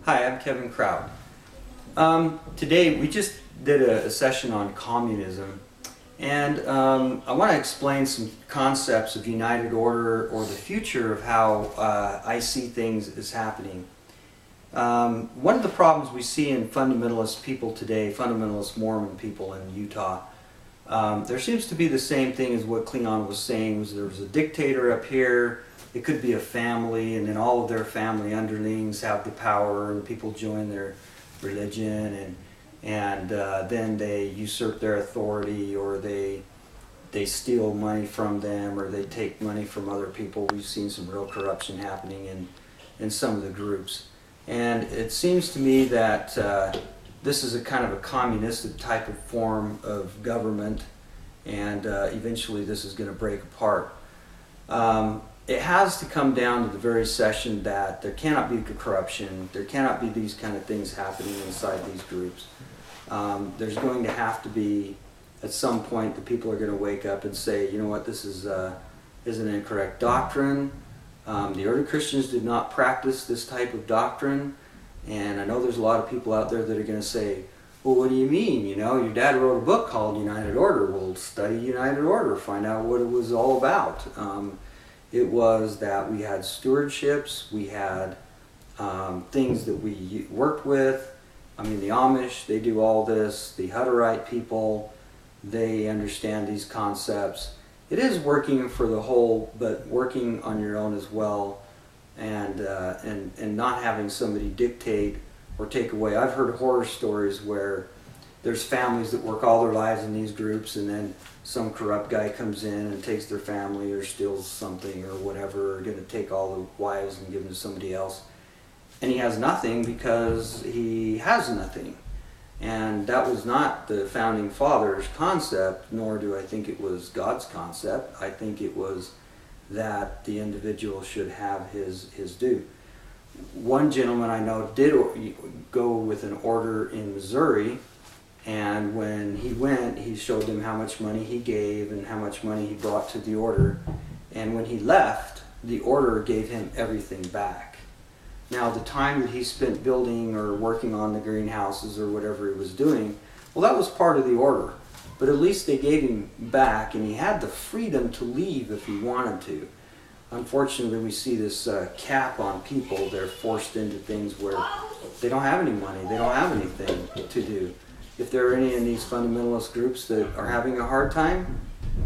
Hi, I'm Kevin Kraut. Today we just did a session on communism, and I want to explain some concepts of united order or the future of how I see things as happening. One of the problems we see in fundamentalist people today, fundamentalist Mormon people in Utah, there seems to be the same thing as what Cleon was saying. Was there was a dictator up here. It could be a family, and then all of their family underlings have the power, and people join their religion, and then they usurp their authority, or they steal money from them, or they take money from other people. We've seen some real corruption happening in some of the groups, and it seems to me that this is a kind of a communistic type of form of government, and eventually this is going to break apart. It has to come down to the very session that there cannot be corruption, there cannot be these kind of things happening inside these groups. There's going to have to be, at some point, the people are going to wake up and say, you know what, this is an incorrect doctrine. The early Christians did not practice this type of doctrine, and I know there's a lot of people out there that are going to say, well, what do you mean? You know, your dad wrote a book called United Order. Well, study United Order, find out what it was all about. It was that we had stewardships, we had things that we worked with. I mean, the Amish, they do all this. The Hutterite people, they understand these concepts. It is working for the whole, but working on your own as well, and not having somebody dictate or take away. I've heard horror stories where there's families that work all their lives in these groups, and then some corrupt guy comes in and takes their family or steals something or whatever, or going to take all the wives and give them to somebody else. And he has nothing because he has nothing. And that was not the Founding Fathers' concept, nor do I think it was God's concept. I think it was that the individual should have his due. One gentleman I know did go with an order in Missouri, and when he went, he showed them how much money he gave and how much money he brought to the order. And when he left, the order gave him everything back. Now, the time that he spent building or working on the greenhouses or whatever he was doing, well, that was part of the order. But at least they gave him back, and he had the freedom to leave if he wanted to. Unfortunately, we see this cap on people. They're forced into things where they don't have any money, they don't have anything to do. If there are any in these fundamentalist groups that are having a hard time,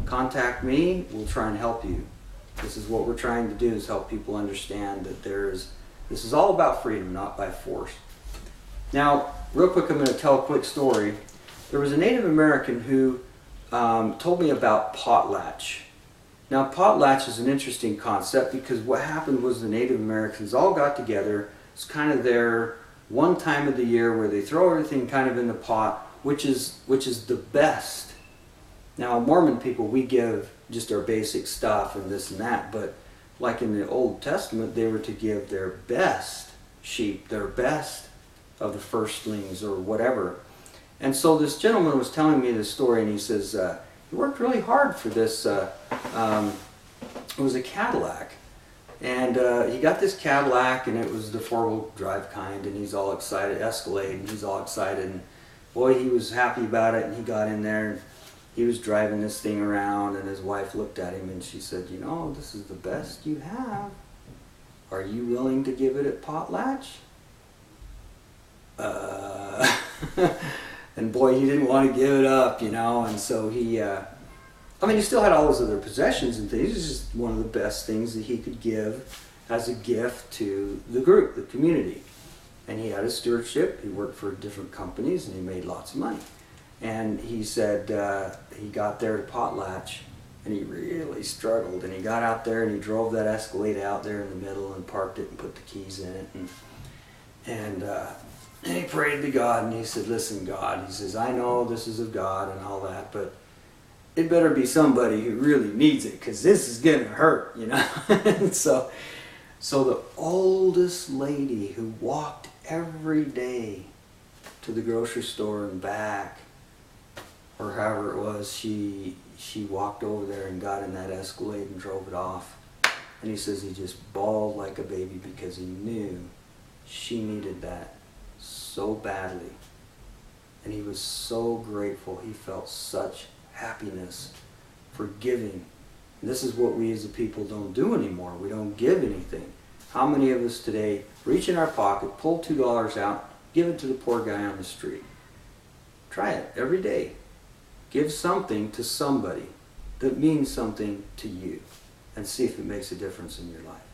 contact me. We'll try and help you. This is what we're trying to do, is help people understand that this is all about freedom, not by force. Now, real quick, I'm going to tell a quick story. There was a Native American who told me about potlatch. Now, potlatch is an interesting concept because what happened was the Native Americans all got together. It's kind of their one time of the year where they throw everything kind of in the pot, which is the best. Now, Mormon people, we give just our basic stuff and this and that, but like in the Old Testament, they were to give their best sheep, their best of the firstlings or whatever. And so this gentleman was telling me this story, and he says, he worked really hard for this, it was a Cadillac. And he got this Cadillac, and it was the four-wheel drive kind, and he's all excited, Escalade, and he's all excited, and boy, he was happy about it, and he got in there, and he was driving this thing around, and his wife looked at him, and she said, you know, this is the best you have. Are you willing to give it at potlatch? And boy, he didn't want to give it up, you know, and so he, I mean, he still had all his other possessions and things. It was just one of the best things that he could give as a gift to the group, the community. And he had a stewardship. He worked for different companies, and he made lots of money. And he said he got there to potlatch, and he really struggled. And he got out there, and he drove that Escalade out there in the middle and parked it and put the keys in it. And he prayed to God, and he said, listen, God, he says, I know this is of God and all that, but it better be somebody who really needs it, because this is going to hurt, you know. And so the oldest lady who walked every day to the grocery store and back, or however it was, she walked over there and got in that Escalade and drove it off. And he says he just bawled like a baby because he knew she needed that so badly. And he was so grateful. He felt such happiness for giving. And this is what we as a people don't do anymore. We don't give anything. How many of us today reach in our pocket, pull $2 out, give it to the poor guy on the street? Try it every day. Give something to somebody that means something to you, and see if it makes a difference in your life.